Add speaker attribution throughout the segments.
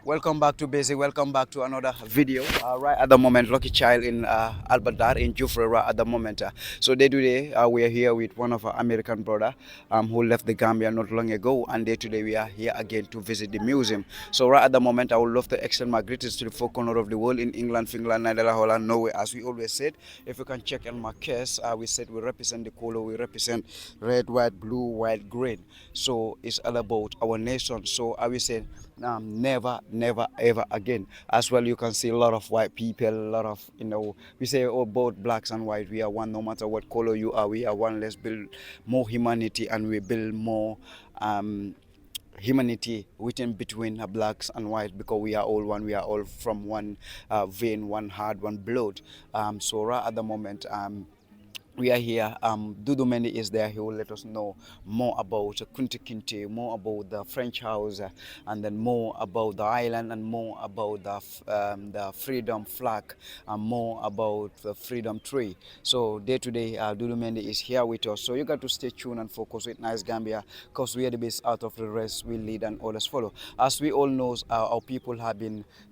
Speaker 1: Welcome back to Basic. Welcome back to another video. Right at the moment, Lucky Child in Albadar in Jufre right at the moment. So day today, we are here with one of our American brother who left the Gambia not long ago, and day today we are here again to visit the museum. So right at the moment, I would love to extend my greetings to the four corners of the world in England, Finland, Netherlands, Holland, Norway. As we always said, if you can check on my case, we said we represent the color, we represent red, white, blue, white, green. So it's all about our nation. So I will say never, never, ever again. As well, you can see a lot of white people, a lot of, we say, oh, both blacks and white, we are one, no matter what color you are, we are one. Let's build more humanity and we build more humanity within between blacks and white, because we are all one, we are all from one vein, one heart, one blood. So right at the moment, we are here. Dudu Mendy is there. He will let us know more about Kunti Kinte, more about the French house, and then more about the island, and more about the freedom flag, and more about the freedom tree. So day to day, Dudu Mendy is here with us. So you got to stay tuned and focus with Nice Gambia, because we are the best out of the rest. We lead and others follow. As we all know, our people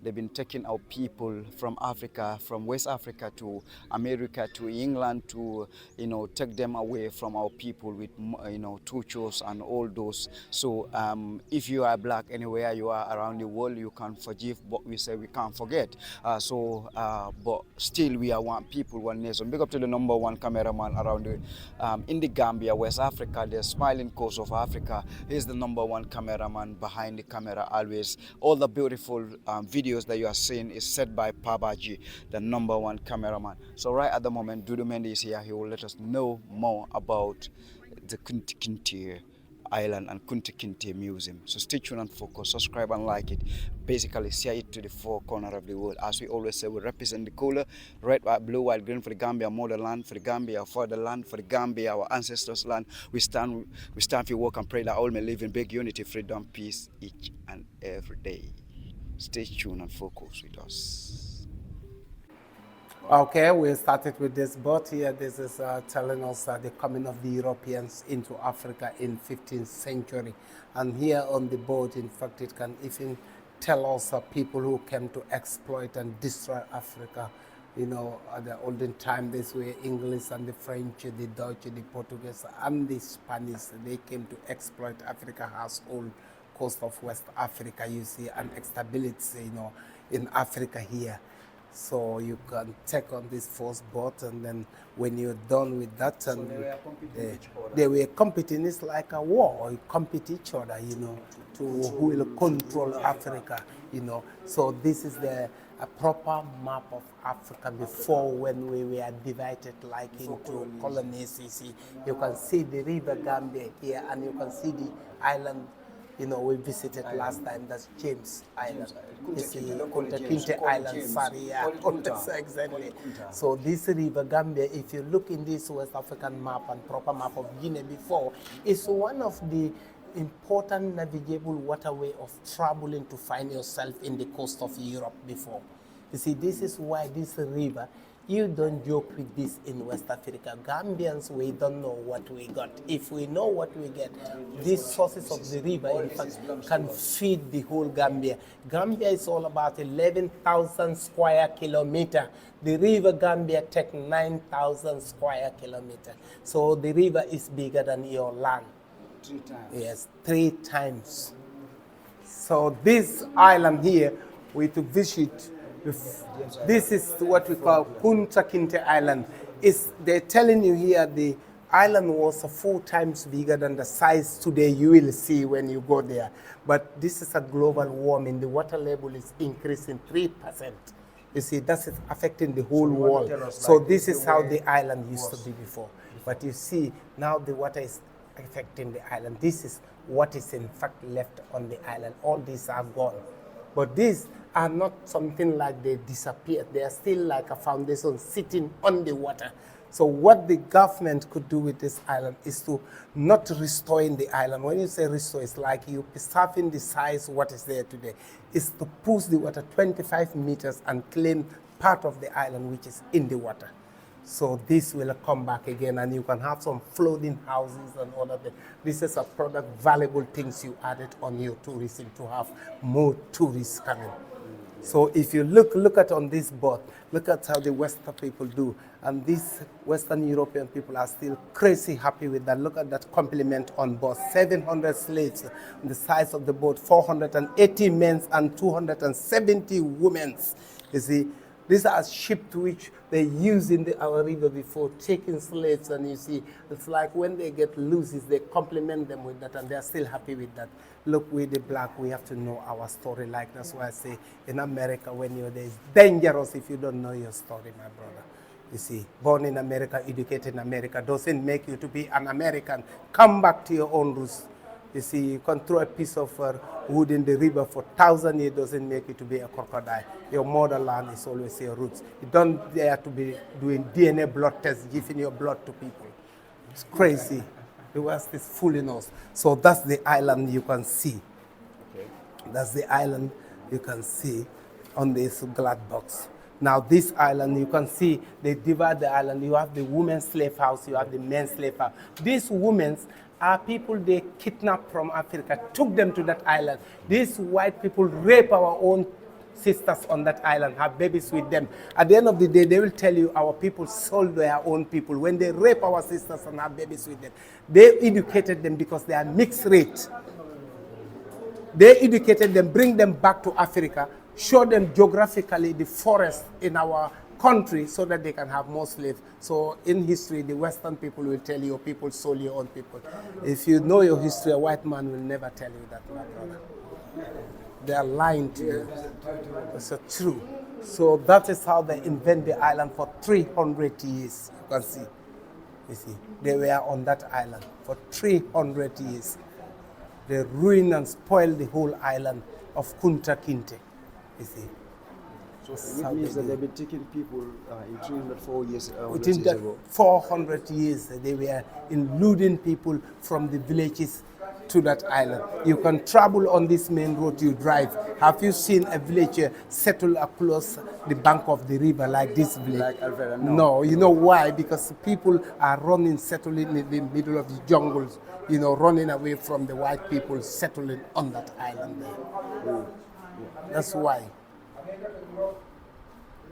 Speaker 1: they've been taking our people from Africa, from West Africa to America to England to take them away from our people with tortures and all those. So if you are black anywhere you are around the world, you can forgive, but we say we can't forget. But still we are one people, one nation. Big up to the number one cameraman around in the Gambia, West Africa, the smiling coast of Africa. He's the number one cameraman behind the camera always. All the beautiful videos that you are seeing is set by Pabaji, the number one cameraman. So right at the moment, Dudu Mendy is here. He will let us know more about the Kunti Kinte Island and Kunti Kinte Museum. So stay tuned and focus, subscribe and like it. Basically, share it to the four corners of the world. As we always say, we represent the color, red, white, blue, white, green for the Gambia, motherland, for the Gambia, fatherland, for the Gambia, our ancestors' land. We stand for work and pray that all may live in big unity, freedom, peace, each and every day. Stay tuned and focus with us.
Speaker 2: Okay, we started with this boat here. This is telling us the coming of the Europeans into Africa in 15th century. And here on the boat, in fact, it can even tell us people who came to exploit and destroy Africa. At the olden time, this were English and the French, the Dutch, the Portuguese, and the Spanish. They came to exploit Africa as whole coast of West Africa, you see, and instability, in Africa here. So you can take on this first boat, and then when you're done with that, and they were competing. It's like a war. You compete each other, to who will control Africa, So this is a proper map of Africa before, when we were divided like into colonies. You can see the river Gambia here, and you can see the island. We visited last time. That's James Island. It's the Kunta Kinte Island. Sorry, yeah, exactly. So this river Gambia, if you look in this West African map and proper map of Guinea before, it's one of the important navigable waterway of traveling to find yourself in the coast of Europe before. You see, this is why this river, you don't joke with this in West Africa. Gambians, we don't know what we got. If we know what we get, these sources of the river, in fact, can feed the whole Gambia. Gambia is all about 11,000 square kilometers. The river Gambia takes 9,000 square kilometers. So the river is bigger than your land.
Speaker 1: 3 times.
Speaker 2: Yes, 3 times. So this island here, we to visit. This is what we call Kunta Kinte Island. They're telling you here the island was 4 times bigger than the size today you will see when you go there. But this is a global warming. The water level is increasing 3%. You see, that's affecting the whole world. So this is how the island used to be before. But you see, now the water is affecting the island. This is what is in fact left on the island. All these are gone. But these are not something like they disappeared. They are still like a foundation sitting on the water. So what the government could do with this island is to not restoring the island. When you say restore, it's like you preserving the size of what is there today. It's to push the water 25 meters and claim part of the island which is in the water. So this will come back again, and you can have some floating houses and all of that. This is a product, valuable things you added on your tourism to have more tourists coming. So if you look at on this board, look at how the Western people do. And these Western European people are still crazy happy with that. Look at that compliment on board. 700 slaves on the size of the boat, 480 men and 270 women. You see, these are ships which they use in our river before taking slaves, and you see, it's like when they get loose, they compliment them with that, and they're still happy with that. Look, we the black, we have to know our story. Like that's why I say, in America, when you're there, it's dangerous if you don't know your story, my brother. You see, born in America, educated in America, doesn't make you to be an American. Come back to your own roots. You see, you can throw a piece of wood in the river for 1,000 years, doesn't make you to be a crocodile. Your motherland is always your roots. You don't dare to be doing DNA blood tests, giving your blood to people. It's crazy. The West is fooling us. So that's the island you can see. Okay. That's the island you can see on this glad box. Now this island, you can see they divide the island. You have the women's slave house, you have the men's slave house. These women are people they kidnapped from Africa, took them to that island. These white people rape our own sisters on that island, have babies with them. At the end of the day, they will tell you our people sold their own people. When they rape our sisters and have babies with them, they educated them because they are mixed race. They educated them, bring them back to Africa, show them geographically the forest in our country so that they can have more slaves. So in history, the Western people will tell you people sold your own people. If you know your history, a white man will never tell you that, my brother. They are lying to you. It's true. So that is how they invent the island for 300 years. You can see. You see, they were on that island for 300 years. They ruined and spoiled the whole island of Kunta Kinte. You see.
Speaker 1: So it means that they've been taking people in 304 years
Speaker 2: within that
Speaker 1: ago.
Speaker 2: 400 years, they were eluding people from the villages to that island. You can travel on this main road you drive. Have you seen a village settle across the bank of the river like this village?
Speaker 1: Like Alfred,
Speaker 2: no. You know why? Because people are running, settling in the middle of the jungles, you know, running away from the white people, settling on that island there. That's why.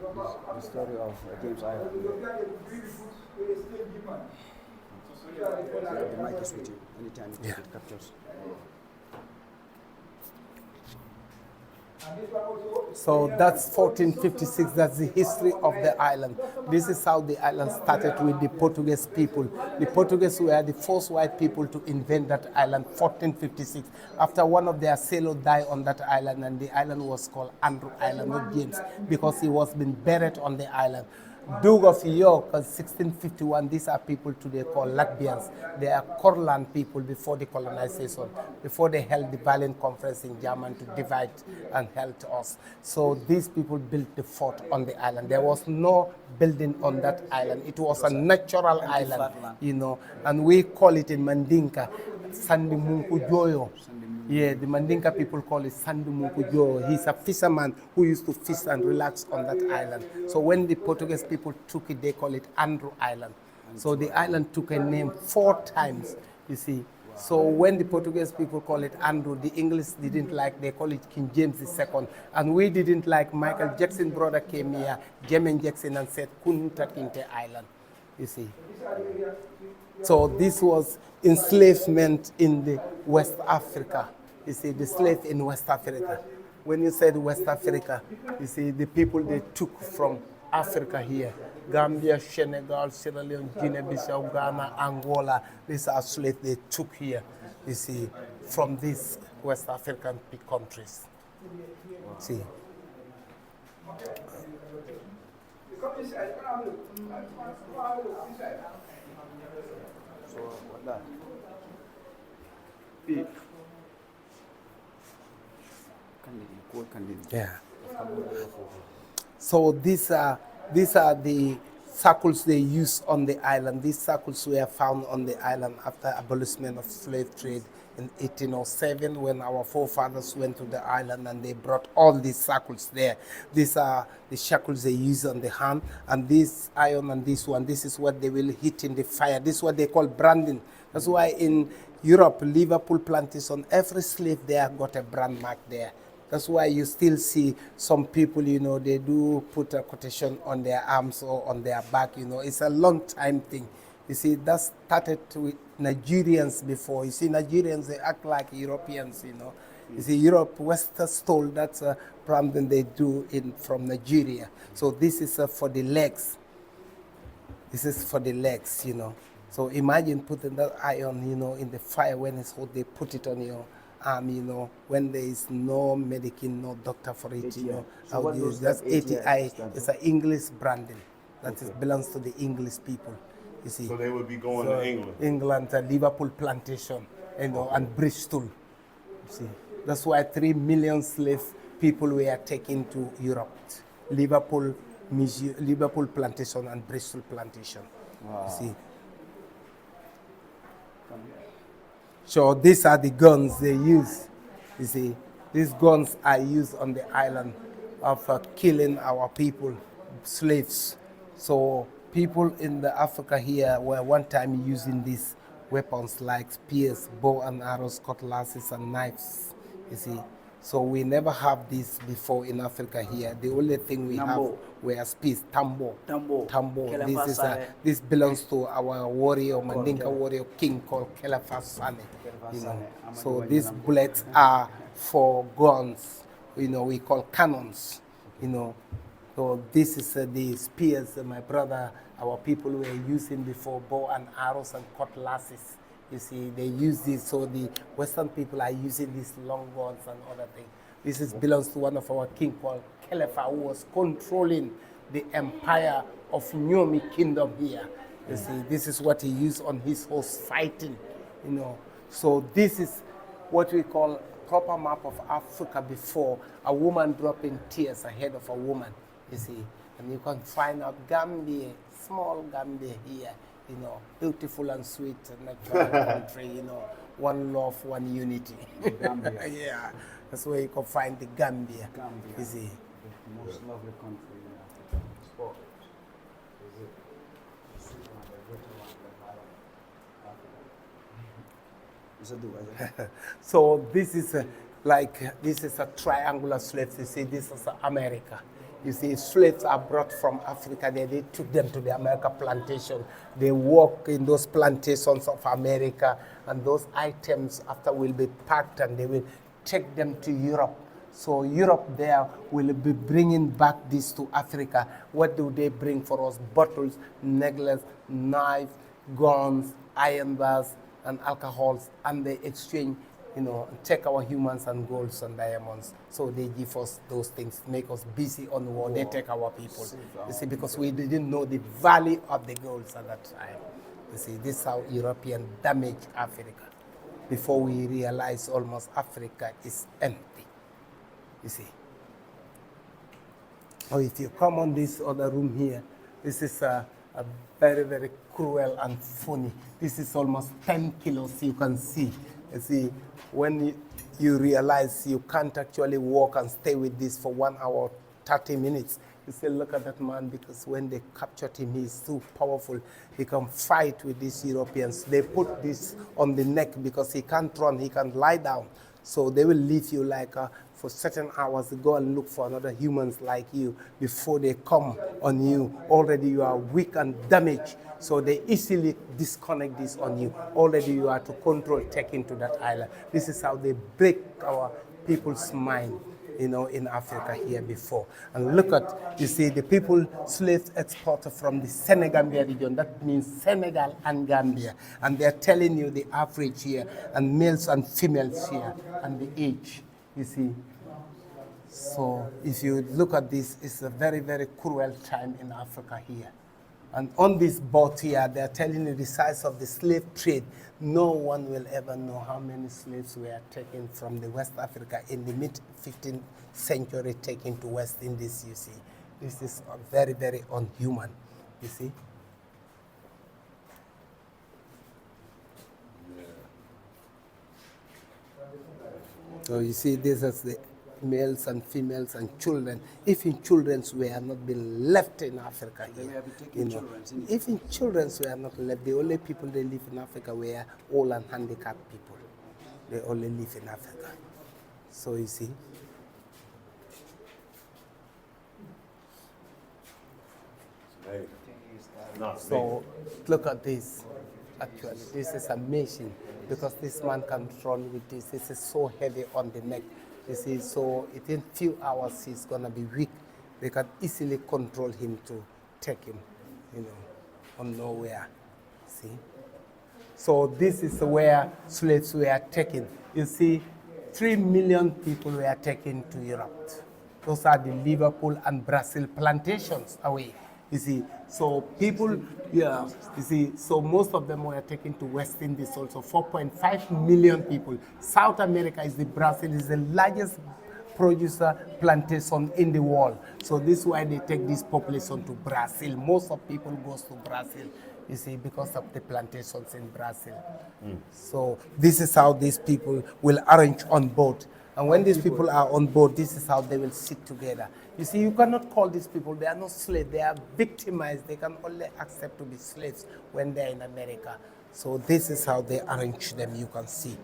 Speaker 1: The story of James Island. The mic is with you anytime it captures.
Speaker 2: So that's 1456, that's the history of the island. This is how the island started with the Portuguese people. The Portuguese were the first white people to invent that island, 1456. After one of their sailors died on that island, and the island was called Andrew Island, not James, because he was been buried on the island. Duke of York, 1651, these are people today called Latvians. They are Corland people before the colonization, before they held the Berlin Conference in Germany to divide and help us. So these people built the fort on the island. There was no building on that island. It was a natural island, you know, and we call it in Mandinka, Sandimunku Joyo. Yeah, the Mandinka people call it Sandimunku Joyo. He's a fisherman who used to fish and relax on that island. So when the Portuguese people took it, they call it Andrew Island. So the island took a name 4 times, you see. So when the Portuguese people call it Andrew, the English didn't like, they call it King James II. And we didn't like. Michael Jackson brother came here, Jermaine Jackson, and said Kunta Kinte Island, you see. So this was enslavement in the West Africa. You see, the slave in West Africa. When you said West Africa, you see, the people they took from Africa here, Gambia, Senegal, Sierra Leone, Guinea-Bissau, Ghana, Angola, these are slaves they took here, you see, from these West African countries. See.
Speaker 1: So what that?
Speaker 2: Yeah. So these are the circles they use on the island. These circles were found on the island after abolishment of slave trade in 1807 when our forefathers went to the island and they brought all these circles there. These are the shackles they use on the hand, and this iron and this one, this is what they will hit in the fire. This is what they call branding. That's why in Europe, Liverpool plantation, every slave there got a brand mark there. That's why you still see some people, you know, they do put a quotation on their arms or on their back, you know. It's a long time thing. You see, that started with Nigerians before. You see, Nigerians, they act like Europeans, you know. You see, Europe, Western stole, that's a problem they do from Nigeria. So this is for the legs. This is for the legs, you know. So imagine putting that iron, you know, in the fire when it's hot, they put it on your arm, you know, when there is no medicine, no doctor for it, you know. So that's ATI. It's an English branding. That belongs to the English people, you see.
Speaker 3: So they would be going to England?
Speaker 2: England, Liverpool plantation, you know, and Bristol, you see. That's why 3 million slave people were taken to Europe. Liverpool plantation and Bristol plantation, you see. So these are the guns they use. You see, these guns are used on the island of killing our people, slaves. So people in the Africa here were one time using these weapons like spears, bow and arrows, cutlasses and knives. You see, so we never have this before in Africa here. The only thing we have were spears, tambo. This belongs to our warrior, Mandinka warrior king called Kelefa Sane. You know. So these bullets are for guns, you know, we call cannons, you know. So this is the spears my brother, our people were using before, bow and arrows and cutlasses. You see, they use this, so the Western people are using these long guns and other things. This belongs to one of our king called Kelefa, who was controlling the empire of Nyomi kingdom here. You see, this is what he used on his horse fighting, you know. So this is what we call proper map of Africa before, a woman dropping tears ahead of a woman, you see. And you can find out Gambia, small Gambia here, you know, beautiful and sweet natural country, you know, one love, one unity. Gambia. Yeah, that's where you can find the Gambia. You see.
Speaker 1: The most lovely country in sport.
Speaker 2: So this is this is a triangular slave. You see, this is America. You see, slaves are brought from Africa. They took them to the America plantation. They work in those plantations of America, and those items after will be packed and they will take them to Europe. So Europe there will be bringing back this to Africa. What do they bring for us? Bottles, necklaces, knives, guns, iron bars, and alcohols, and they exchange, you know, take our humans and golds and diamonds. So they give us those things, make us busy on the war. They take our people. You see, because we didn't know the value of the golds at that time. You see, this is how European damaged Africa. Before we realize almost Africa is empty. You see. Or if you come on this other room here, this is a very, very cruel and funny. This is almost 10 kilos, you can see. You see, when you realize you can't actually walk and stay with this for 1 hour, 30 minutes, you say, look at that man, because when they captured him, he's too powerful. He can fight with these Europeans. They put this on the neck because he can't run, he can lie down. So they will leave you like for certain hours to go and look for another humans like you before they come on you. Already you are weak and damaged. So they easily disconnect this on you. Already you are to control, taken to that island. This is how they break our people's mind, you know, in Africa here before. And look at, you see, the people slaves exported from the Senegambia region. That means Senegal and Gambia. And they're telling you the average here, and males and females here, and the age, you see. So if you look at this, it's a very, very cruel time in Africa here. And on this boat here, they're telling you the size of the slave trade. No one will ever know how many slaves were taken from the West Africa in the mid-15th century, taken to West Indies, you see. This is very, very unhuman. You see? So you see, this is the males and females and children. Even children were not being left in Africa here. Even children were not left. The only people they live in Africa were old and handicapped people. They only live in Africa. So you see. So look at this. Actually, this is amazing because this man can run with this. This is so heavy on the neck. You see, so within few hours he's gonna be weak. They can easily control him to take him, on nowhere. See? So this is where slaves were taken. You see, 3 million people were taken to Europe. Those are the Liverpool and Brazil plantations away. You see, so people, you see, so most of them were taken to West Indies also, 4.5 million people. South America Brazil is the largest producer plantation in the world. So this is why they take this population to Brazil. Most of people goes to Brazil, you see, because of the plantations in Brazil. So this is how these people will arrange on board. And when these people are on board, this is how they will sit together. You see, you cannot call these people, they are not slaves, they are victimized. They can only accept to be slaves when they're in America. So this is how they arrange them, you can see.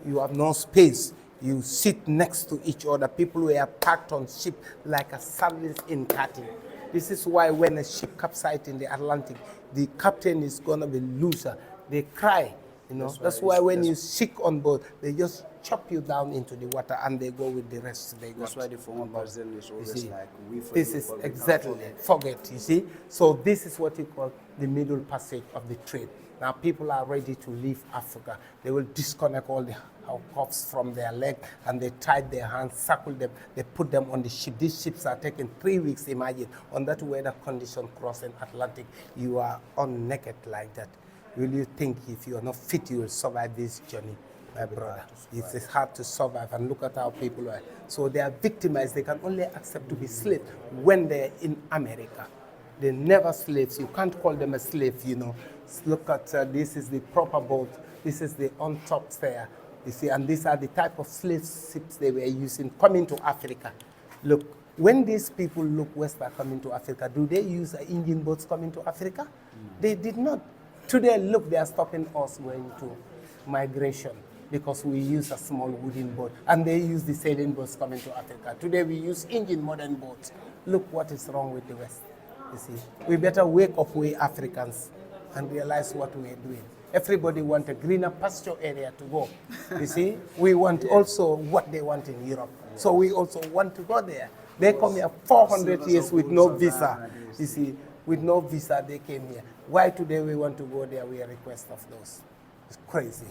Speaker 2: You have no space. You sit next to each other. People were packed on ship like a sardines in cutting. This is why when a ship capsizes in the Atlantic, the captain is gonna be loser. They cry. That's why when you sick on board, they just chop you down into the water and they go with the rest.
Speaker 1: That's why the former Brazil is always like, we forget.
Speaker 2: This is exactly, forget, you see. So this is what you call the middle passage of the trade. Now people are ready to leave Africa. They will disconnect all the cuffs from their leg and they tie their hands, circle them, they put them on the ship. These ships are taking 3 weeks, imagine. On that weather condition crossing Atlantic, you are on naked like that. Will you think if you are not fit, you will survive this journey, my brother? It's hard to survive, and look at how people are. So they are victimized. They can only accept to be slaves when they're in America. They're never slaves. You can't call them a slave, Look at this is the proper boat. This is the on top there. You see, and these are the type of slave ships they were using coming to Africa. Look, when these people look west are coming to Africa, do they use engine boats coming to Africa? They did not. Today, look, they are stopping us going to migration because we use a small wooden boat, and they use the sailing boats coming to Africa. Today, we use engine modern boats. Look what is wrong with the West, you see. We better wake up, we Africans, and realize what we are doing. Everybody wants a greener pasture area to go, you see. We want also what they want in Europe, so we also want to go there. They come here 400 years with no visa, you see. With no visa, they came here. Why today we want to go there? We are request of those. It's crazy.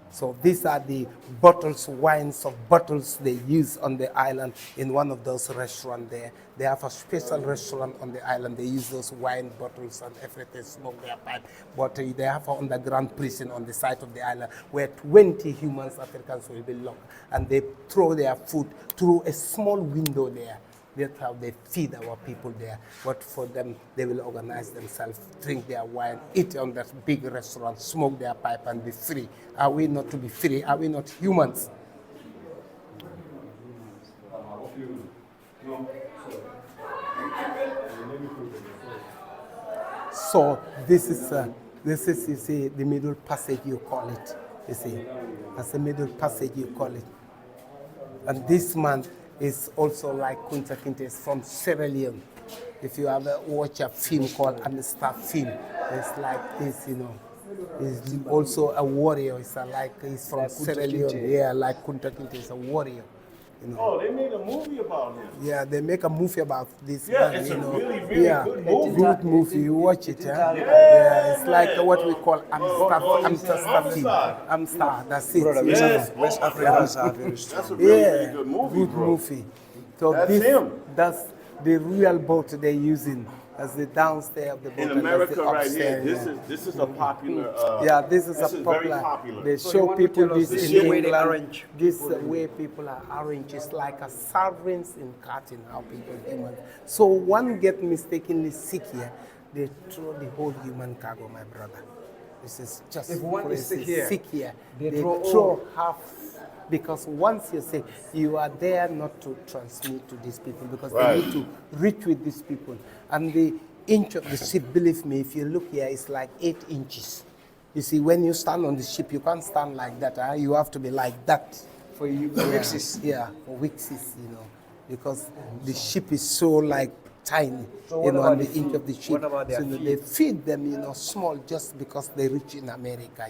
Speaker 2: So these are the bottles, wines of bottles they use on the island in one of those restaurants there. They have a special restaurant on the island. They use those wine bottles and everything, smoke their pipe. But they have an underground prison on the side of the island where 20 humans, Africans, will be locked. And they throw their food through a small window there. That's how they feed our people there. But for them, they will organize themselves, drink their wine, eat on that big restaurant, smoke their pipe, and be free. Are we not to be free? Are we not humans? So this is, you see, the middle passage, you call it. You see, that's the middle passage, you call it. And this man is also like Kunta Kinte, is from Sierra Leone. If you ever watch a film called Amistad film, it's like this, He's also a warrior. He's from Sierra Leone. Yeah, like Kunta Kinte is a warrior.
Speaker 3: Oh, they made a movie about him.
Speaker 2: Yeah, they make a movie about this
Speaker 3: Yeah,
Speaker 2: man,
Speaker 3: it's a really good movie.
Speaker 2: Good movie. You watch it, huh? Yeah, it's like what we call Amistad film. Amistad, that's it.
Speaker 1: Brother,
Speaker 3: Yes.
Speaker 1: West Africans are very strong.
Speaker 3: That's a really good movie,
Speaker 2: good
Speaker 3: bro.
Speaker 2: movie. So
Speaker 3: That's him.
Speaker 2: That's the real boat they're using. That's the downstairs of the boat.
Speaker 3: In
Speaker 2: and that's
Speaker 3: America,
Speaker 2: the
Speaker 3: right here,
Speaker 2: upstairs,
Speaker 3: this is a popular.
Speaker 2: this is
Speaker 3: very
Speaker 2: popular.
Speaker 3: popular.
Speaker 2: They
Speaker 1: So you
Speaker 2: show
Speaker 1: want to
Speaker 2: people
Speaker 1: tell us
Speaker 2: this
Speaker 1: the
Speaker 2: in
Speaker 1: way they
Speaker 2: England.
Speaker 1: arrange
Speaker 2: This way people are arranged is like a sardines in cutting, how people human. So one get mistakenly sick here, they throw the whole human cargo, my brother. This is just
Speaker 1: If one is
Speaker 2: crazy.
Speaker 1: sick here,
Speaker 2: they
Speaker 1: throw
Speaker 2: throw half, because once you say you are there not to transmit to these people, because
Speaker 3: Right.
Speaker 2: they need to reach with these people. And the inch of the ship, believe me, if you look here, it's like 8 inches. You see, when you stand on the ship, you can't stand like that. You have to be like that.
Speaker 1: For you, for Wixis.
Speaker 2: Yeah, for Wixis, because the ship is so like tiny,
Speaker 1: So what about
Speaker 2: and the
Speaker 1: the
Speaker 2: inch
Speaker 1: feed?
Speaker 2: of the ship.
Speaker 1: What about their
Speaker 2: so
Speaker 1: feed?
Speaker 2: they feed them, small, just because they reach in America.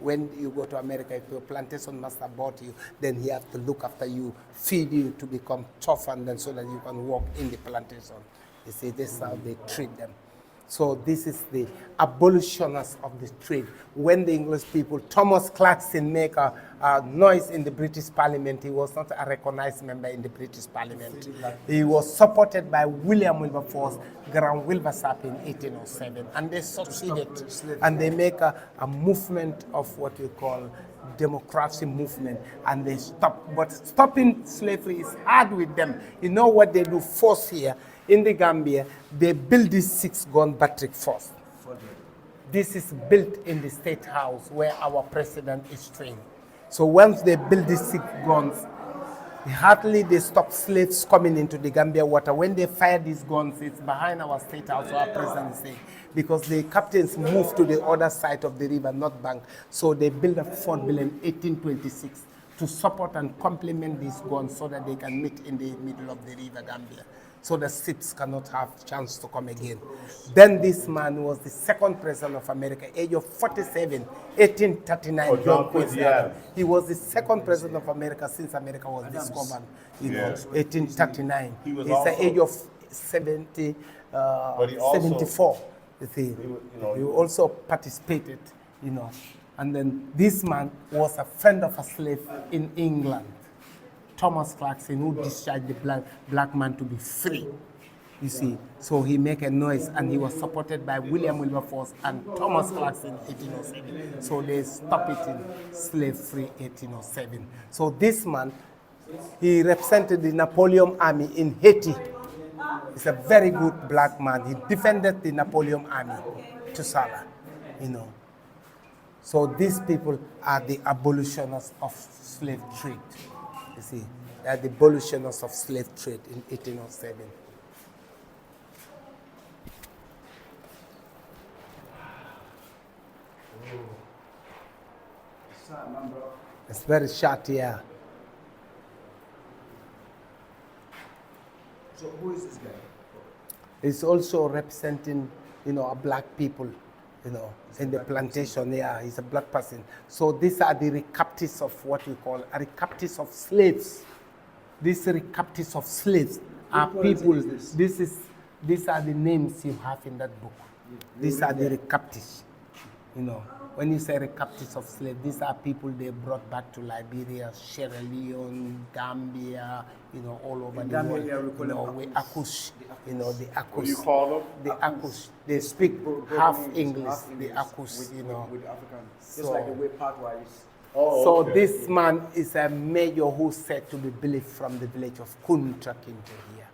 Speaker 2: When you go to America, if your plantation master bought you, then he have to look after you, feed you to become tough, and then so that you can walk in the plantation. You see, this is how they treat them. So this is the abolitionists of the trade. When the English people, Thomas Clarkson, make a noise in the British Parliament, he was not a recognized member in the British Parliament. He was supported by William Wilberforce, Grand Wilberforce in 1807, and they succeeded. And they make a movement of what we call democracy movement, and they stop. But stopping slavery is hard with them. You know what they do first here? In the Gambia, they build this 6-gun battery first. This is built in the State House where our president is trained. So once they build these 6 guns, hardly they stop slaves coming into the Gambia water. When they fire these guns, it's behind our State House, our president is saying, because the captains moved to the other side of the river, North Bank. So they built a Fort Bill in 1826 to support and complement these guns so that they can meet in the middle of the river Gambia, so the ships cannot have chance to come again. Then this man was the second president of America, age of 47, 1839.
Speaker 3: Oh, John Quincy Adams.
Speaker 2: He was the second president of America since America was discovered,
Speaker 3: Yes.
Speaker 2: 1839.
Speaker 3: He was
Speaker 2: He's
Speaker 3: also-
Speaker 2: the age of 70,
Speaker 3: But he also-
Speaker 2: 74. You see,
Speaker 3: he
Speaker 2: he also participated, And then this man was a friend of a slave in England, Thomas Clarkson, who discharged the black man to be free. You see, so he make a noise, and he was supported by William Wilberforce and Thomas Clarkson, 1807. So they stopped it in slave-free 1807. So this man, he represented the Napoleon army in Haiti. He's a very good black man. He defended the Napoleon army to Sala, So these people are the abolitionists of slave trade. You see, they are the abolitionists of slave trade in 1807. It's very short, yeah.
Speaker 1: So who is this guy?
Speaker 2: It's also representing, a black people, in the plantation. Yeah, he's a black person. So these are the recaptives of what we call recaptives of slaves. These recaptives of slaves are people. These are the names you have in that book. These are the recaptives. When you say recaptives of slaves, these are people they brought back to Liberia, Sierra Leone, Gambia, all over the
Speaker 1: Gambia,
Speaker 2: world.
Speaker 1: we call them
Speaker 2: We Akush, the Akush.
Speaker 3: What do you call them?
Speaker 2: The Akush. They speak half English,
Speaker 1: half
Speaker 2: the
Speaker 1: English
Speaker 2: Akush,
Speaker 1: with the African. Just
Speaker 2: So-
Speaker 1: like the way part-wise.
Speaker 3: Oh,
Speaker 2: So
Speaker 3: okay.
Speaker 2: this man is a major who's said to be believed from the village of Kuntrakinto here.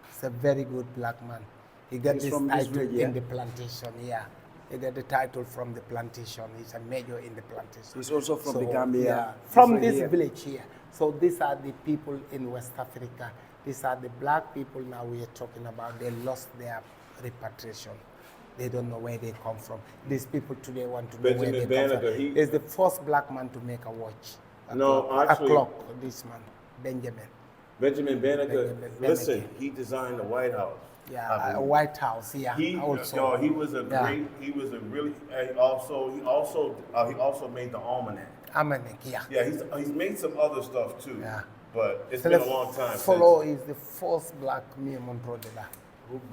Speaker 2: He's a very good black man. He got
Speaker 1: He's
Speaker 2: this
Speaker 1: from this
Speaker 2: title
Speaker 1: village, yeah?
Speaker 2: in the plantation, yeah. He got the title from the plantation. He's a major in the plantation.
Speaker 1: He's also from the Gambia.
Speaker 2: Yeah,
Speaker 1: He's
Speaker 2: from
Speaker 1: right
Speaker 2: this
Speaker 1: here.
Speaker 2: village here. So these are the people in West Africa. These are the black people now we are talking about. They lost their repatriation. They don't know where they come from. These people today want to know
Speaker 3: Benjamin
Speaker 2: where they come
Speaker 3: Banneker,
Speaker 2: from.
Speaker 3: he-
Speaker 2: He's the first black man to make a watch.
Speaker 3: No, actually-
Speaker 2: a clock, this man, Benjamin.
Speaker 3: Benjamin Banneker,
Speaker 2: Benjamin
Speaker 3: listen,
Speaker 2: Banneker.
Speaker 3: he designed the White House. I
Speaker 2: Yeah, a
Speaker 3: believe.
Speaker 2: White House, yeah.
Speaker 3: He,
Speaker 2: also.
Speaker 3: he was a
Speaker 2: Yeah.
Speaker 3: great, he was a really, he also made the almanac.
Speaker 2: Almanac, yeah.
Speaker 3: Yeah, he's made some other stuff too.
Speaker 2: Yeah.
Speaker 3: But it's
Speaker 2: So
Speaker 3: been
Speaker 2: the
Speaker 3: a long time
Speaker 2: Follow
Speaker 3: since.
Speaker 2: is the first black Miamon brother,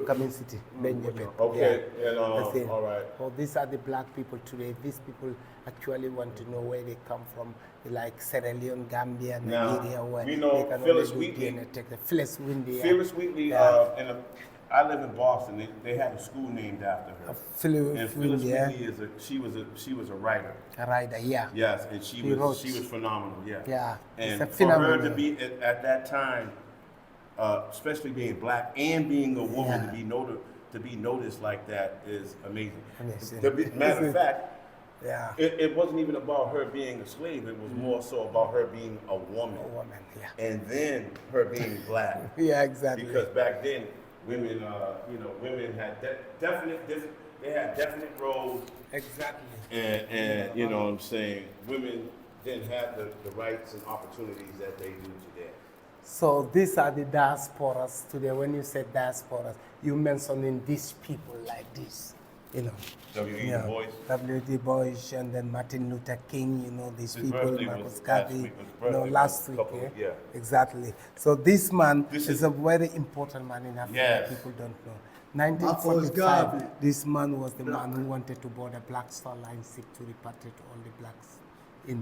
Speaker 2: Kamin City, Benjamin.
Speaker 3: Okay,
Speaker 2: Yeah.
Speaker 3: and
Speaker 2: That's it.
Speaker 3: all right.
Speaker 2: So these are the black people today. These people actually want to know where they come from, like Sierra Leone, Gambia,
Speaker 3: Now,
Speaker 2: Nigeria, where
Speaker 3: we know
Speaker 2: they can
Speaker 3: Phyllis
Speaker 2: only do
Speaker 3: Wheatley-
Speaker 2: DNA tech. Phyllis Wheatley.
Speaker 3: Phyllis Wheatley,
Speaker 2: Yeah.
Speaker 3: I live in Boston. They have a school named after her.
Speaker 2: Phyllis
Speaker 3: And Phyllis
Speaker 2: Wheatley, yeah.
Speaker 3: Wheatley she was a writer.
Speaker 2: A rider, yeah.
Speaker 3: Yes, and she
Speaker 2: He
Speaker 3: was
Speaker 2: wrote.
Speaker 3: phenomenal. Yeah.
Speaker 2: Yeah,
Speaker 3: And
Speaker 2: it's a
Speaker 3: for her to
Speaker 2: phenomenon.
Speaker 3: be at that time, especially being black and being a woman,
Speaker 2: Yeah.
Speaker 3: to be noticed like that is amazing.
Speaker 2: Amazing.
Speaker 3: Matter of fact,
Speaker 2: Yeah.
Speaker 3: it wasn't even about her being a slave. It was more so about her being a woman.
Speaker 2: A woman, yeah.
Speaker 3: And then her being black.
Speaker 2: Yeah, exactly.
Speaker 3: Because back then, women, women had they had definite roles.
Speaker 2: Exactly.
Speaker 3: And you know what I'm saying, women didn't have the rights and opportunities that they do today.
Speaker 2: So these are the diasporas today. When you say diasporas, you mentioning these people like this, you know.
Speaker 3: W.E.
Speaker 2: Yeah.
Speaker 3: Du Bois.
Speaker 2: W.E. Bois, and then Martin Luther King, you know, these
Speaker 3: His
Speaker 2: people,
Speaker 3: birthday
Speaker 2: Marcus
Speaker 3: was last
Speaker 2: Garvey,
Speaker 3: week. His
Speaker 2: you know,
Speaker 3: birthday
Speaker 2: last
Speaker 3: was
Speaker 2: week,
Speaker 3: a couple-
Speaker 2: yeah?
Speaker 3: yeah.
Speaker 2: Exactly. So this man
Speaker 3: This
Speaker 2: is
Speaker 3: is-
Speaker 2: a very important man in Africa.
Speaker 3: Yes.
Speaker 2: People don't know.
Speaker 4: Marcus
Speaker 2: 1945,
Speaker 4: Garvey.
Speaker 2: this man was the man who wanted to board a Black Star Line ship to repatriate all the blacks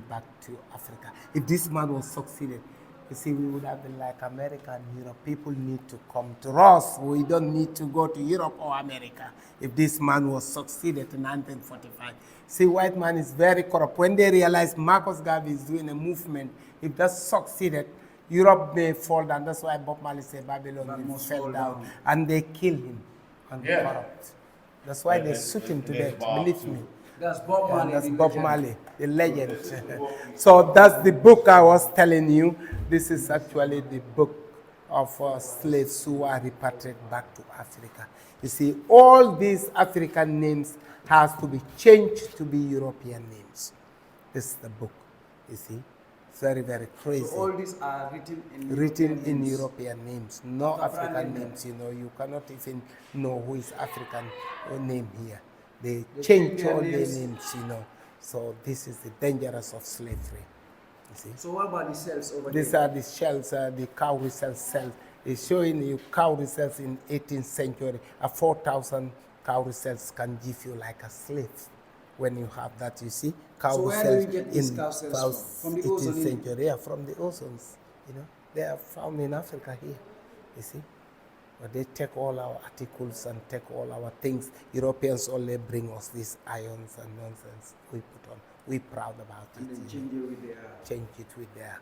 Speaker 2: back to Africa. If this man was succeeded, you see, we would have been like America and Europe. People need to come to us. We don't need to go to Europe or America. If this man was succeeded in 1945. See, white man is very corrupt. When they realize Marcus Garvey is doing a movement, if that succeeded, Europe may fall down. That's why Bob Marley said Babylon will fell down. And they kill him and
Speaker 3: Yeah.
Speaker 2: corrupt. That's why they
Speaker 3: And-
Speaker 2: shoot him to
Speaker 3: and there's
Speaker 2: death,
Speaker 3: Bob,
Speaker 2: believe
Speaker 3: too.
Speaker 2: me.
Speaker 4: That's Bob
Speaker 2: Yeah,
Speaker 4: Marley.
Speaker 2: that's
Speaker 4: the
Speaker 2: Bob
Speaker 4: legend.
Speaker 2: Marley, the legend. So that's the book I was telling you. This is actually the book of slaves who are repatriated back to Africa. You see, all these African names has to be changed to be European names. This is the book, you see. It's very, very crazy.
Speaker 4: So all these are written
Speaker 2: Written
Speaker 4: names.
Speaker 2: in European names, no
Speaker 4: After
Speaker 2: African
Speaker 4: name.
Speaker 2: names. You know, you cannot even know who is African name here. They
Speaker 4: They
Speaker 2: change
Speaker 4: change their
Speaker 2: all their
Speaker 4: names.
Speaker 2: names, you know. So this is the dangers of slavery. You see,
Speaker 4: So what about the cells over
Speaker 2: these
Speaker 4: there?
Speaker 2: are the shells, the cowrie cells. It's showing you cowrie cells in 18th century. 4,000 cowrie cells can give you like a slave. When you have that, you see, cowrie
Speaker 4: where do
Speaker 2: cells
Speaker 4: you get these
Speaker 2: in
Speaker 4: cow cells
Speaker 2: about
Speaker 4: from? From the
Speaker 2: 18th
Speaker 4: Ozone?
Speaker 2: century. Yeah, from the ozones. You know, they are found in Africa here. You see. But they take all our articles and take all our things. Europeans only bring us these ions and nonsense we put on. We're proud about
Speaker 4: And
Speaker 2: it.
Speaker 4: then
Speaker 2: you know.
Speaker 4: change it with their...
Speaker 2: Change it with their.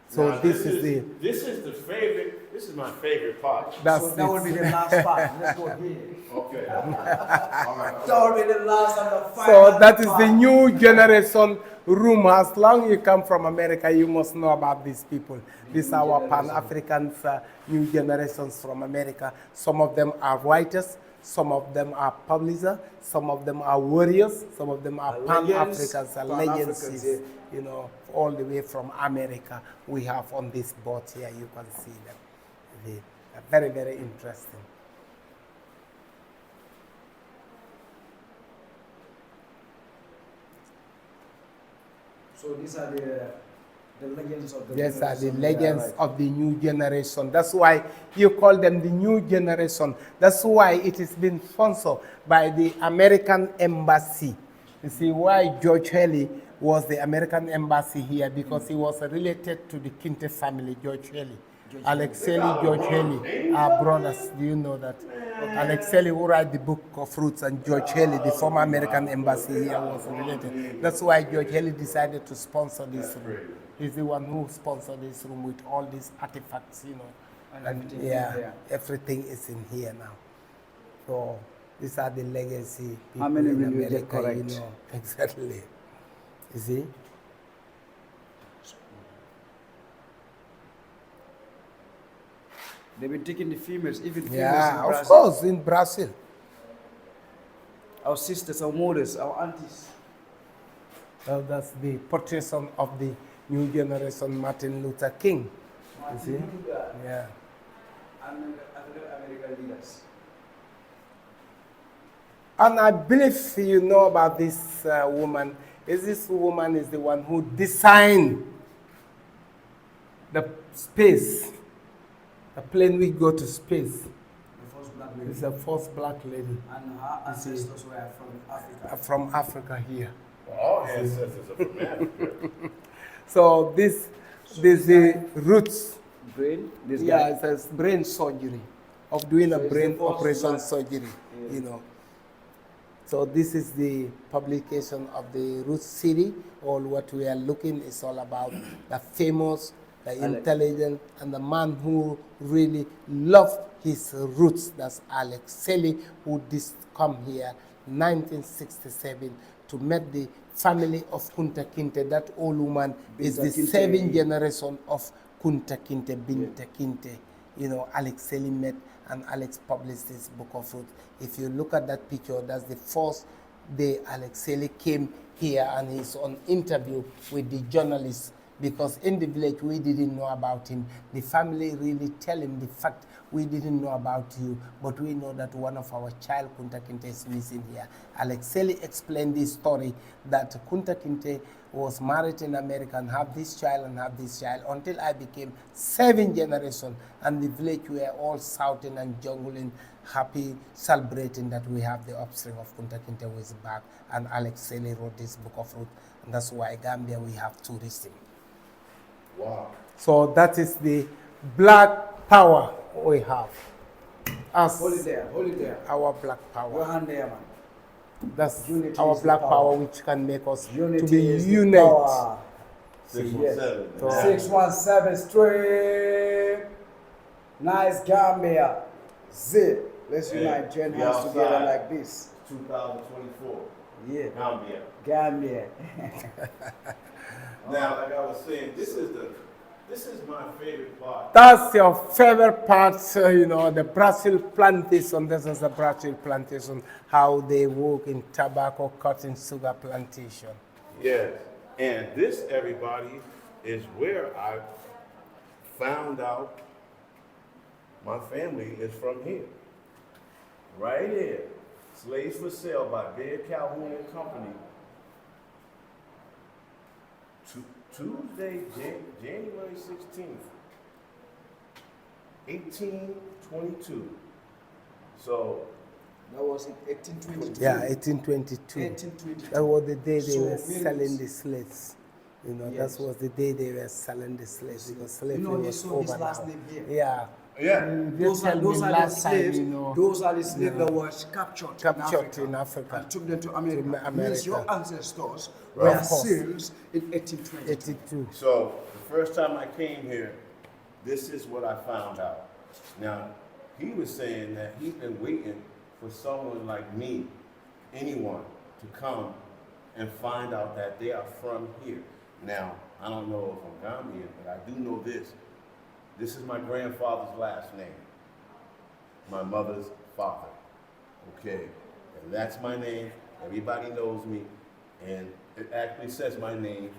Speaker 2: So
Speaker 3: Now,
Speaker 2: this is the.
Speaker 3: this is the favorite. This is my favorite part.
Speaker 2: That's
Speaker 4: So that would be the last part. Let's go here.
Speaker 3: Okay. All right.
Speaker 4: That would be the last and the final
Speaker 2: So that is the
Speaker 4: part.
Speaker 2: new generation room. As long you come from America, you must know about these people. These are our Pan-Africans, new generations from America. Some of them are writers, some of them are publishers, some of them are warriors, some of them are
Speaker 4: Legends,
Speaker 2: Pan-Africans,
Speaker 4: Pan-Africans,
Speaker 2: legends,
Speaker 4: yeah.
Speaker 2: you know, all the way from America. We have on this boat here, you can see them. They are very, very interesting.
Speaker 4: So these are the legends of the
Speaker 2: These are the
Speaker 4: generation.
Speaker 2: legends
Speaker 4: Right.
Speaker 2: of the new generation. That's why you call them the new generation. That's why it has been sponsored by the American Embassy. You see why George Haley was the American Embassy here, because he was related to the Kinte family, George Haley. Alex Haley, George Haley are brothers. Do you know that? Alex Haley, who wrote the book of Roots, and George Haley, the former American embassy here, was related. That's why George Haley decided to sponsor this room. He's the one who sponsored this room with all these artifacts, you know.
Speaker 4: And
Speaker 2: And
Speaker 4: everything
Speaker 2: yeah,
Speaker 4: is there.
Speaker 2: everything is in here now. So these are the legacy people
Speaker 4: How many
Speaker 2: in
Speaker 4: will you get
Speaker 2: America,
Speaker 4: correct?
Speaker 2: you know. Exactly. You see?
Speaker 4: They've been taking the females, even females
Speaker 2: Yeah,
Speaker 4: in
Speaker 2: of
Speaker 4: Brazil.
Speaker 2: course, in Brazil.
Speaker 4: Our sisters, our mothers, our aunties.
Speaker 2: So that's the portrait of the new generation Martin Luther King. You see? Yeah.
Speaker 4: And African American leaders.
Speaker 2: And I believe you know about this woman. This woman is the one who designed the space, the plane we go to space.
Speaker 4: The first black lady.
Speaker 2: It's the first black lady
Speaker 4: And her ancestors were from Africa.
Speaker 2: from Africa here.
Speaker 3: All ancestors are from Africa.
Speaker 2: So this is the roots.
Speaker 4: Brain, this
Speaker 2: Yeah,
Speaker 4: guy.
Speaker 2: it's a brain surgery, of doing
Speaker 4: So
Speaker 2: a
Speaker 4: it's
Speaker 2: brain
Speaker 4: the first
Speaker 2: operation
Speaker 4: black-
Speaker 2: surgery,
Speaker 4: Yeah.
Speaker 2: you know. So this is the publication of the root city. All what we are looking is all about the famous the
Speaker 4: Alex.
Speaker 2: intelligent, and the man who really loved his roots. That's Alex Selly, who did come here 1967 to meet the family of Kunta Kinte. That old woman is the
Speaker 4: Kinte.
Speaker 2: 7th generation of Kunta Kinte, Binta Kinte. You know, Alex Selly met, and Alex published this book of roots. If you look at that picture, that's the first day Alex Selly came here, and he's on interview with the journalists, because in the village we didn't know about him. The family really tell him the fact, we didn't know about you, but we know that one of our child, Kunta Kinte, is missing here. Alex Selly explained this story, that Kunta Kinte was married in America and have this child and have this child, until I became 7th generation, and the village were all shouting and jungling, happy, celebrating that we have the offspring of Kunta Kinte who is back. And Alex Selly wrote this book of roots, and that's why Gambia we have tourism.
Speaker 3: Wow.
Speaker 2: So that is the black power we have. As
Speaker 4: Hold it there.
Speaker 2: our black
Speaker 4: Your
Speaker 2: power.
Speaker 4: hand there, man.
Speaker 2: That's
Speaker 4: Unity
Speaker 2: our
Speaker 4: is the
Speaker 2: black
Speaker 4: power.
Speaker 2: power, which can make us
Speaker 4: Unity
Speaker 2: to be
Speaker 4: is the
Speaker 2: unite.
Speaker 4: power.
Speaker 3: 617.
Speaker 2: So-
Speaker 4: 617 straight. Nice Gambia. Zip. Let's
Speaker 3: Hey,
Speaker 4: unite, join
Speaker 3: we
Speaker 4: hands
Speaker 3: outside.
Speaker 4: together like this.
Speaker 3: 2024.
Speaker 4: Yeah.
Speaker 3: Gambia.
Speaker 4: Gambia.
Speaker 3: Now, like I was saying, this is my favorite part.
Speaker 2: That's your favorite part, you know, the Brazil plantation. This is the Brazil plantation, how they work in tobacco, cotton, sugar plantation.
Speaker 3: Yes. And this, everybody, is where I found out my family is from here. Right here. Slaves for Sale by Bear Calhoun and Company. Tuesday, January 16th, 1822. So,
Speaker 4: That was in 1822.
Speaker 2: Yeah, 1822.
Speaker 4: 1822.
Speaker 2: That was the day they
Speaker 4: So
Speaker 2: were
Speaker 4: means-
Speaker 2: selling the slaves. You know,
Speaker 4: Yes.
Speaker 2: that was the day they were selling the slaves, because slavery
Speaker 4: You know, he
Speaker 2: was
Speaker 4: saw his
Speaker 2: over
Speaker 4: last
Speaker 2: now.
Speaker 4: name here.
Speaker 2: Yeah.
Speaker 3: yeah.
Speaker 2: Those are
Speaker 4: the
Speaker 2: last
Speaker 4: slaves.
Speaker 2: time, you know,
Speaker 4: Those are the slaves that was
Speaker 2: captured in Africa.
Speaker 4: and took them to America.
Speaker 2: To
Speaker 4: Means your
Speaker 2: America.
Speaker 4: ancestors
Speaker 2: Of
Speaker 4: were
Speaker 2: course.
Speaker 4: slaves in 1822.
Speaker 2: 82.
Speaker 3: So, the first time I came here, this is what I found out. Now, he was saying that he's been waiting for someone like me, anyone, to come and find out that they are from here. Now, I don't know if I'm Gambian, but I do know this. This is my grandfather's last name, my mother's father. Okay, and that's my name. Everybody knows me, and it actually says my name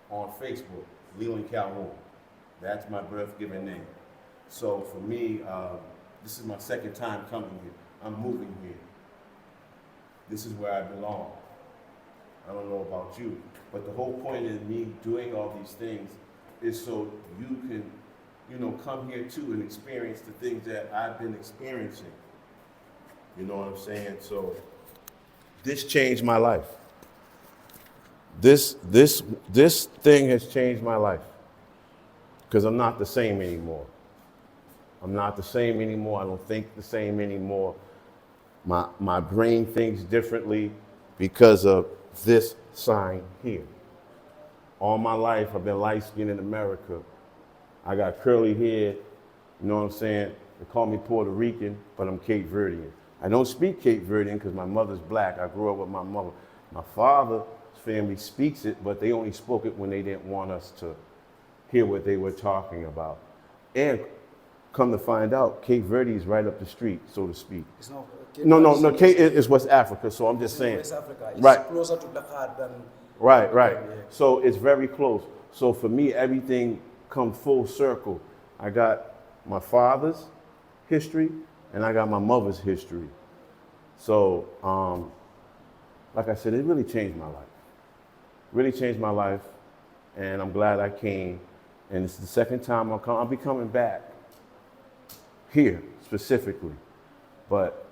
Speaker 3: on Facebook, Leland Calhoun. That's my birth-given name. So for me, this is my second time coming here. I'm moving here. This is where I belong. I don't know about you, but the whole point in me doing all these things is so you can, you know, come here too and experience the things that I've been experiencing. You know what I'm saying? So this changed my life. This thing has changed my life, because I'm not the same anymore. I'm not the same anymore. I don't think the same anymore. My brain thinks differently because of this sign here. All my life, I've been light-skinned in America. I got curly hair, you know what I'm saying? They call me Puerto Rican, but I'm Cape Verdean. I don't speak Cape Verdean because my mother's black. I grew up with my mother. My father's family speaks it, but they only spoke it when they didn't want us to hear what they were talking about. And come to find out, Cape Verde is right up the street, so to speak.
Speaker 4: It's not,
Speaker 3: No, Cape is West Africa, so I'm just saying.
Speaker 4: West Africa. It's
Speaker 3: Right.
Speaker 4: closer to Dakar than.
Speaker 3: Right.
Speaker 4: Yeah.
Speaker 3: So it's very close. So for me, everything come full circle. I got my father's history and I got my mother's history. So, like I said, it really changed my life. Really changed my life, and I'm glad I came. And it's the second time I'll be coming back here specifically. But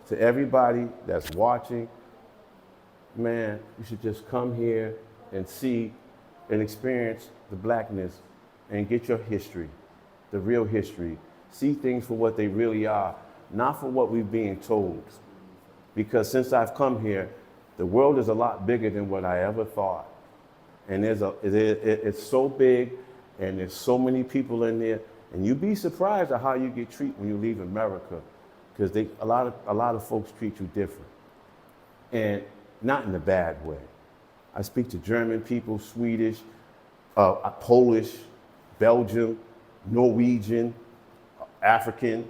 Speaker 3: to everybody that's watching, man, you should just come here and see and experience the blackness and get your history, the real history. See things for what they really are, not for what we're being told. Because since I've come here, the world is a lot bigger than what I ever thought. And it's so big and there's so many people in there, and you'd be surprised at how you get treated when you leave America, because a lot of folks treat you different, and not in a bad way. I speak to German people, Swedish, Polish, Belgium, Norwegian, African,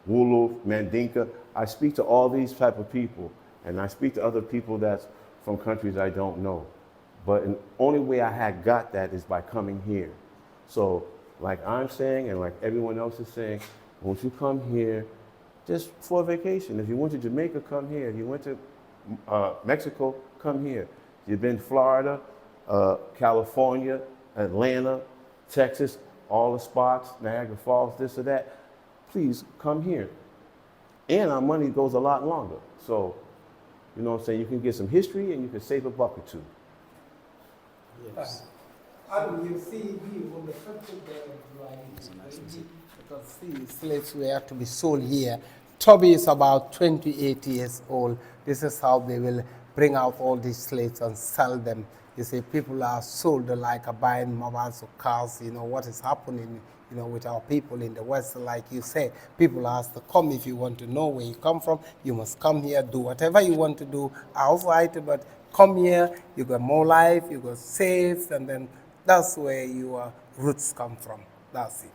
Speaker 3: Wolof, Mandinka. I speak to all these type of people, and I speak to other people that's from countries I don't know. But the only way I had got that is by coming here. So like I'm saying, and like everyone else is saying, won't you come here just for a vacation? If you went to Jamaica, come here. If you went to Mexico, come here. If you've been Florida, California, Atlanta, Texas, all the spots, Niagara Falls, this or that, please come here. And our money goes a lot longer. So, you know what I'm saying, you can get some history and you can save a buck or two.
Speaker 2: Yes. And you see, when the country because see, slaves were to be sold here. Toby is about 28 years old. This is how they will bring out all these slaves and sell them. You see, people are sold like buying mobiles or cars. You know what is happening, you know, with our people in the West. Like you say, people are asked to come. If you want to know where you come from, you must come here, do whatever you want to do outside, but come here, you got more life, you got safe, and then that's where your roots come from. That's it.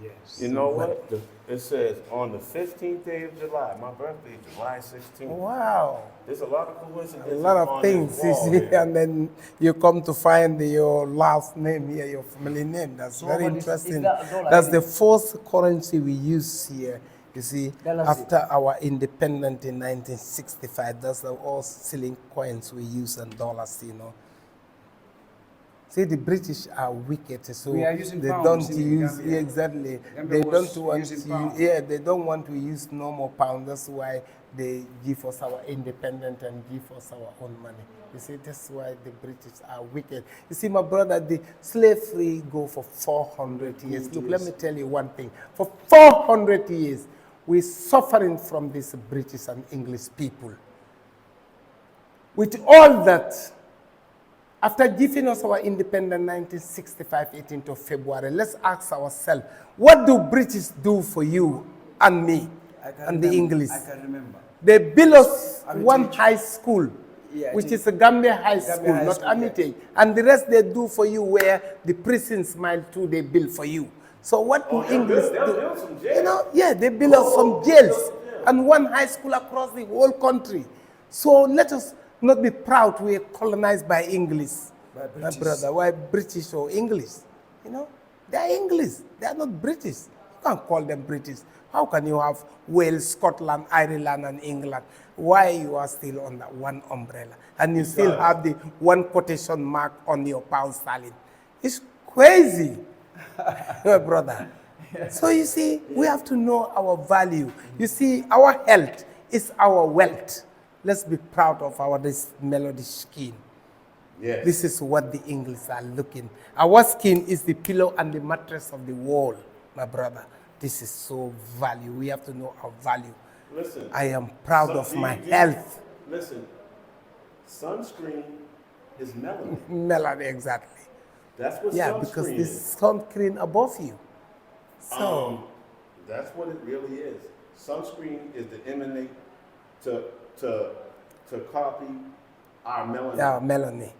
Speaker 4: Yes.
Speaker 3: You know what? It says on the 15th day of July. My birthday is July 16th.
Speaker 2: Wow.
Speaker 3: There's a lot of coincidences.
Speaker 2: A lot of
Speaker 3: on
Speaker 2: things,
Speaker 3: this
Speaker 2: you
Speaker 3: wall
Speaker 2: see,
Speaker 3: here.
Speaker 2: and then you come to find your last name here, your family name. That's
Speaker 4: So
Speaker 2: very
Speaker 4: what is
Speaker 2: interesting.
Speaker 4: that dollar?
Speaker 2: That's the first currency we use here. You see,
Speaker 4: Dollar
Speaker 2: after our independence in 1965, that's the all ceiling coins we use and dollars, you know. See, the British are wicked, so
Speaker 4: We are using
Speaker 2: they
Speaker 4: pounds
Speaker 2: don't
Speaker 4: in
Speaker 2: use
Speaker 4: Gambia.
Speaker 2: exactly.
Speaker 4: Gambia
Speaker 2: They
Speaker 4: was
Speaker 2: don't want
Speaker 4: using
Speaker 2: to.
Speaker 4: pounds.
Speaker 2: Yeah, they don't want to use normal pound. That's why they give us our independence and give us our own money. You see, that's why the British are wicked. You see, my brother, the slavery go for 400 years. Look, let me tell you one thing. For 400 years, we're suffering from these British and English people. With all that, after giving us our independence 1965, 18th of February, let's ask ourselves, what do British do for you and me and the English?
Speaker 4: I can remember.
Speaker 2: They built us
Speaker 4: Amity.
Speaker 2: one high school,
Speaker 4: Yeah,
Speaker 2: which
Speaker 4: it
Speaker 2: is a Gambia High
Speaker 4: Gambia
Speaker 2: School,
Speaker 4: High
Speaker 2: not
Speaker 4: School, yeah.
Speaker 2: Amity. And the rest they do for you where the prisons mile too, they build for you. So what do English
Speaker 3: they'll
Speaker 2: do?
Speaker 3: build some jails.
Speaker 2: You know, yeah, they build us some jails and one high school across the whole country. So let us not be proud we are colonized by English.
Speaker 4: By
Speaker 2: My
Speaker 4: British.
Speaker 2: brother, why British or English? You know, they are English. They are not British. You can't call them British. How can you have Wales, Scotland, Ireland, and England? Why you are still under one umbrella? And you still have the one quotation mark on your pound sterling. It's crazy, my brother. So you see, we have to know our value. You see, our health is our wealth. Let's be proud of our this melody skin.
Speaker 3: Yes.
Speaker 2: This is what the English are looking. Our skin is the pillow and the mattress of the world, my brother. This is so value. We have to know our value.
Speaker 3: Listen.
Speaker 2: I am proud of my health.
Speaker 3: Listen, sunscreen is melanin.
Speaker 2: Melody, exactly.
Speaker 3: That's what
Speaker 2: Yeah,
Speaker 3: sunscreen
Speaker 2: because
Speaker 3: is.
Speaker 2: this sunscreen above you. So,
Speaker 3: That's what it really is. Sunscreen is to emanate, to copy our melanin.
Speaker 2: yeah, Melanie.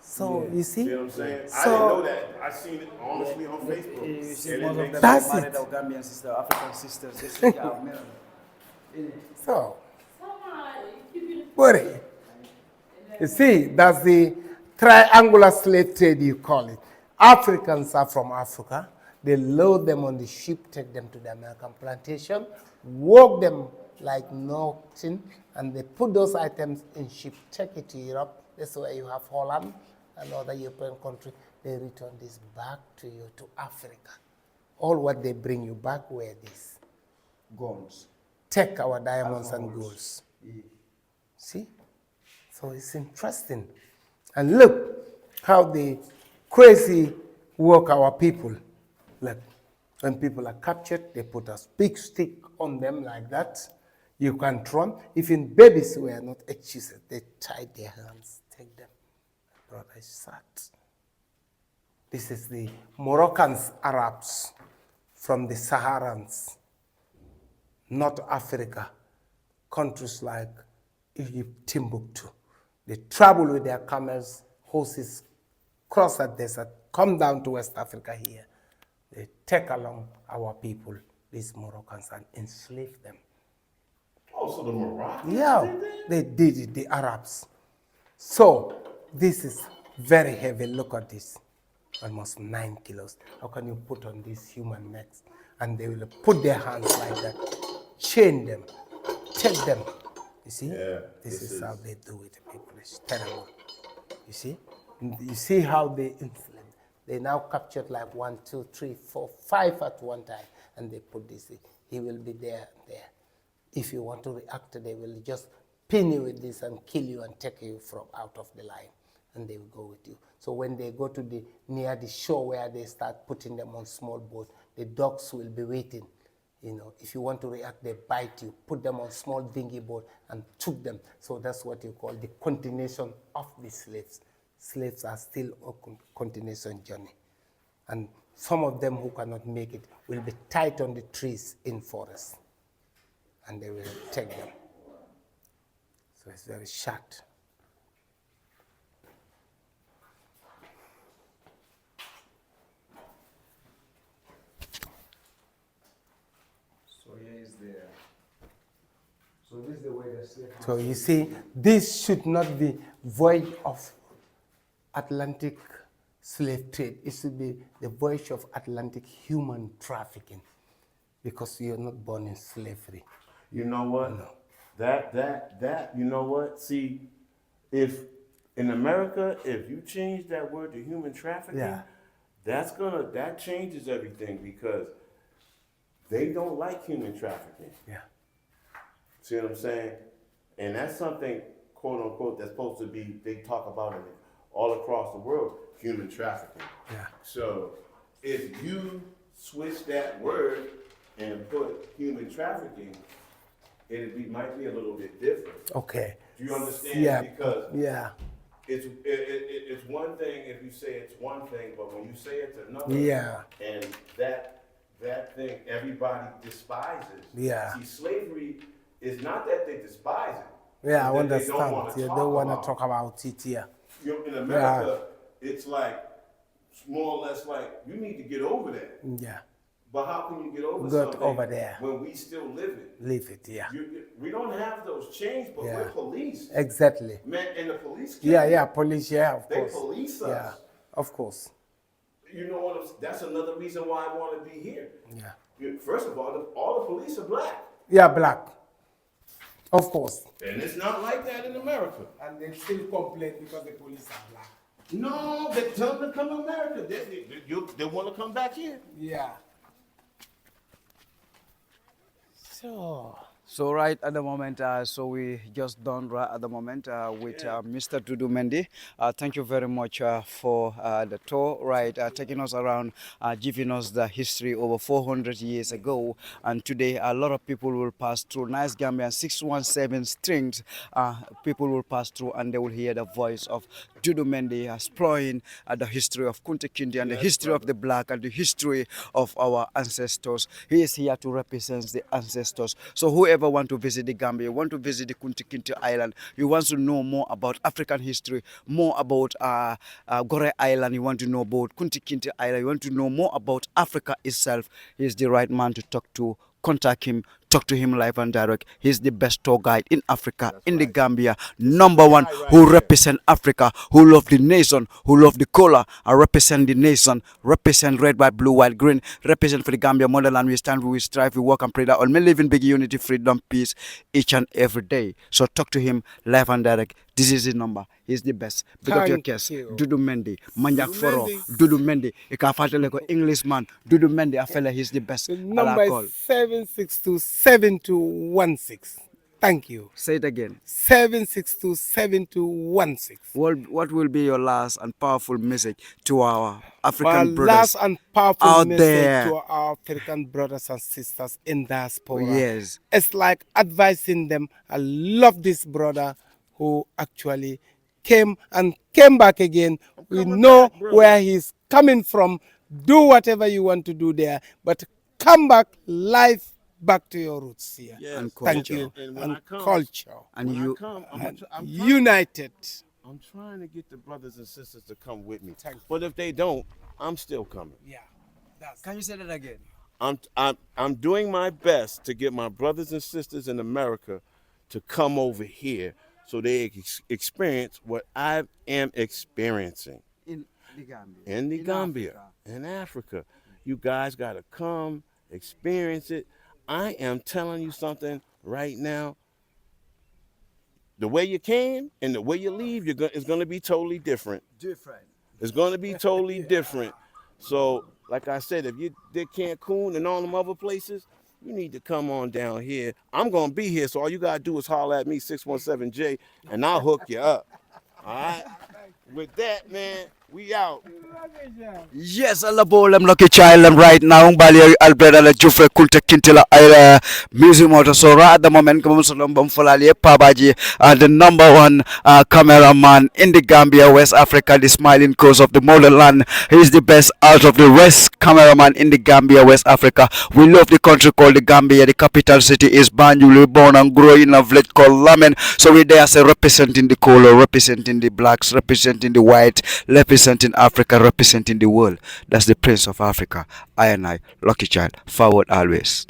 Speaker 2: So, you see?
Speaker 3: See what I'm saying? I
Speaker 2: So-
Speaker 3: didn't know that. I seen it honestly on Facebook.
Speaker 4: You see,
Speaker 3: And it
Speaker 4: most of
Speaker 3: makes
Speaker 4: them
Speaker 2: That's
Speaker 4: are married
Speaker 2: it.
Speaker 4: our Gambian sisters, African sisters. They say, yeah, American.
Speaker 2: So, worry. You see, that's the triangular slave trade you call it. Africans are from Africa. They load them on the ship, take them to the American plantation, work them like nothing, and they put those items in ship, take it to Europe. That's where you have Holland and other European countries. They return this back to you, to Africa. All what they bring you back were this.
Speaker 4: Guns.
Speaker 2: Take our diamonds and golds. See? So it's interesting. And look how they crazy work our people. Look, when people are captured, they put a big stick on them like that. You can't run. Even babies were not accused. They tied their hands, take them. Brother, it's sad. This is the Moroccans, Arabs from the Saharans, North Africa, countries like Egypt, Timbuktu. They travel with their camels, horses, cross the desert, come down to West Africa here. They take along our people, these Moroccans, and enslave them.
Speaker 3: Oh, so the Moroccans
Speaker 2: Yeah,
Speaker 3: did that?
Speaker 2: they did it, the Arabs. So this is very heavy. Look at this, almost 9 kilos. How can you put on these human necks? And they will put their hands like that, chain them, take them. You see,
Speaker 3: Yeah,
Speaker 2: this
Speaker 3: this
Speaker 2: is how
Speaker 3: is-
Speaker 2: they do it. People, it's terrible. You see, you see how they enslave. They now captured like 1, 2, 3, 4, 5 at one time, and they put this. He will be there, there. If you want to react, they will just pin you with this and kill you and take you from out of the line, and they will go with you. So when they go to the near the shore where they start putting them on small boat, the dogs will be waiting. You know, if you want to react, they bite you, put them on small dinghy boat and took them. So that's what you call the continuation of the slaves. Slaves are still on continuation journey. And some of them who cannot make it will be tied on the trees in forests, and they will take them. So it's very short.
Speaker 4: So here is the. So this is the way the slave.
Speaker 2: So you see, this should not be voyage of Atlantic slave trade. It should be the voyage of Atlantic human trafficking, because you're not born in slavery.
Speaker 3: You know what?
Speaker 2: No.
Speaker 3: That, you know what? See, if in America, if you change that word to human trafficking,
Speaker 2: Yeah.
Speaker 3: that changes everything, because they don't like human trafficking.
Speaker 2: Yeah.
Speaker 3: See what I'm saying? And that's something, quote unquote, that's supposed to be, they talk about it all across the world, human trafficking.
Speaker 2: Yeah.
Speaker 3: So if you switch that word and put human trafficking, might be a little bit different.
Speaker 2: Okay.
Speaker 3: Do you understand?
Speaker 2: Yeah.
Speaker 3: Because
Speaker 2: Yeah.
Speaker 3: it's one thing if you say it's one thing, but when you say it's another,
Speaker 2: Yeah.
Speaker 3: and that thing everybody despises.
Speaker 2: Yeah.
Speaker 3: See, slavery is not that they despise it.
Speaker 2: Yeah, I
Speaker 3: it's that they don't
Speaker 2: understand.
Speaker 3: wanna
Speaker 2: You
Speaker 3: talk
Speaker 2: don't want
Speaker 3: about
Speaker 2: to talk about it here.
Speaker 3: You know, in America, it's like more or less like you need to get over that.
Speaker 2: Yeah.
Speaker 3: But how can you get over
Speaker 2: Get
Speaker 3: something
Speaker 2: over there.
Speaker 3: when we still live it?
Speaker 2: Leave it, yeah.
Speaker 3: We don't have those chains, but
Speaker 2: Yeah.
Speaker 3: we're police.
Speaker 2: Exactly.
Speaker 3: Man, and the police kill
Speaker 2: Yeah,
Speaker 3: you.
Speaker 2: yeah, police, yeah, of
Speaker 3: They
Speaker 2: course.
Speaker 3: police us.
Speaker 2: Yeah, of course.
Speaker 3: You know what? That's another reason why I want to be here.
Speaker 2: Yeah.
Speaker 3: First of all the police are black.
Speaker 2: Yeah, black. Of course.
Speaker 3: And it's not like that in America.
Speaker 2: And they still complain because the police are black.
Speaker 3: No, they tell them to come to America. They want to come back here.
Speaker 2: Yeah. So.
Speaker 1: So right at the moment, so we just done right at the moment with Mr. Dudu Mendy. Thank you very much for the tour, right? Taking us around, giving us the history over 400 years ago. And today, a lot of people will pass through Nice Gambia 617 strings. People will pass through and they will hear the voice of Dudu Mendy exploring the history of Kunta Kinte and the history of the black and the history of our ancestors. He is here to represent the ancestors. So whoever want to visit the Gambia, want to visit the Kunta Kinte Island, you want to know more about African history, more about Gore Island, you want to know about Kunta Kinte Island, you want to know more about Africa itself, he is the right man to talk to. Contact him, talk to him live and direct. He's the best tour guide in Africa, in the Gambia. Number one, who represent Africa, who love the nation, who love the color, and represent the nation, represent red, white, blue, white, green, represent for the Gambia motherland. We stand, we strive, we work and pray that all may live in big unity, freedom, peace each and every day. So talk to him live and direct. This is his number. He's the best. Big up your
Speaker 2: Thank
Speaker 1: case.
Speaker 2: you.
Speaker 1: Dudu Mendy, Manjak
Speaker 2: Dudu
Speaker 1: Foro,
Speaker 2: Mendy.
Speaker 1: Dudu Mendy. You can find like Englishman. Dudu Mendy, I feel like he's the best.
Speaker 2: The
Speaker 1: Allah
Speaker 2: number
Speaker 1: call.
Speaker 2: is 7627216. Thank you.
Speaker 1: Say it again.
Speaker 2: 7627216.
Speaker 1: What will be your last and powerful message to our
Speaker 2: My
Speaker 1: African brothers
Speaker 2: last and powerful
Speaker 1: out
Speaker 2: message
Speaker 1: there?
Speaker 2: to our African brothers and sisters in diaspora.
Speaker 1: Yes.
Speaker 2: It's like advising them. I love this brother who actually came and came back again. We
Speaker 3: coming
Speaker 2: know
Speaker 3: back, brother.
Speaker 2: where he's coming from. Do whatever you want to do there, but come back life back to your roots here.
Speaker 3: Yes.
Speaker 1: And
Speaker 2: Thank
Speaker 1: culture.
Speaker 2: you.
Speaker 3: And when
Speaker 2: And
Speaker 3: I come,
Speaker 2: culture.
Speaker 1: And
Speaker 3: when
Speaker 1: you,
Speaker 3: I come,
Speaker 2: And
Speaker 3: I'm
Speaker 2: united.
Speaker 3: I'm trying to get the brothers and sisters to come with me.
Speaker 2: Thank you.
Speaker 3: But if they don't, I'm still coming.
Speaker 2: Yeah. That's
Speaker 1: can you say that again?
Speaker 3: I'm doing my best to get my brothers and sisters in America to come over here so they experience what I am experiencing
Speaker 1: In the Gambia.
Speaker 3: in the Gambia,
Speaker 1: Africa.
Speaker 3: in Africa. You guys got to come experience it. I am telling you something right now. The way you came and the way you leave, it's going to be totally different.
Speaker 1: Different.
Speaker 3: It's going to be totally different. So, like I said, if you did Cancun and all them other places, you need to come on down here. I'm going to be here, so all you got to do is holler at me, 617J, and I'll hook you up. All right? With that, man, we out.
Speaker 1: Yes, alla bolam lucky child and right now Bali Albreda la Jufre Kulta Kintila music motor so right at the moment come salom bam folali Pabaji the number one cameraman in the Gambia, West Africa, the smiling coast of the motherland. He is the best out of the West cameraman in the Gambia, West Africa. We love the country called the Gambia. The capital city is Banjul. We born and grow in a village called Lamen. So we there say representing the color, representing the blacks, representing the white, representing Africa, representing the world. That's the Prince of Africa. I and I, Lucky Child, forward always.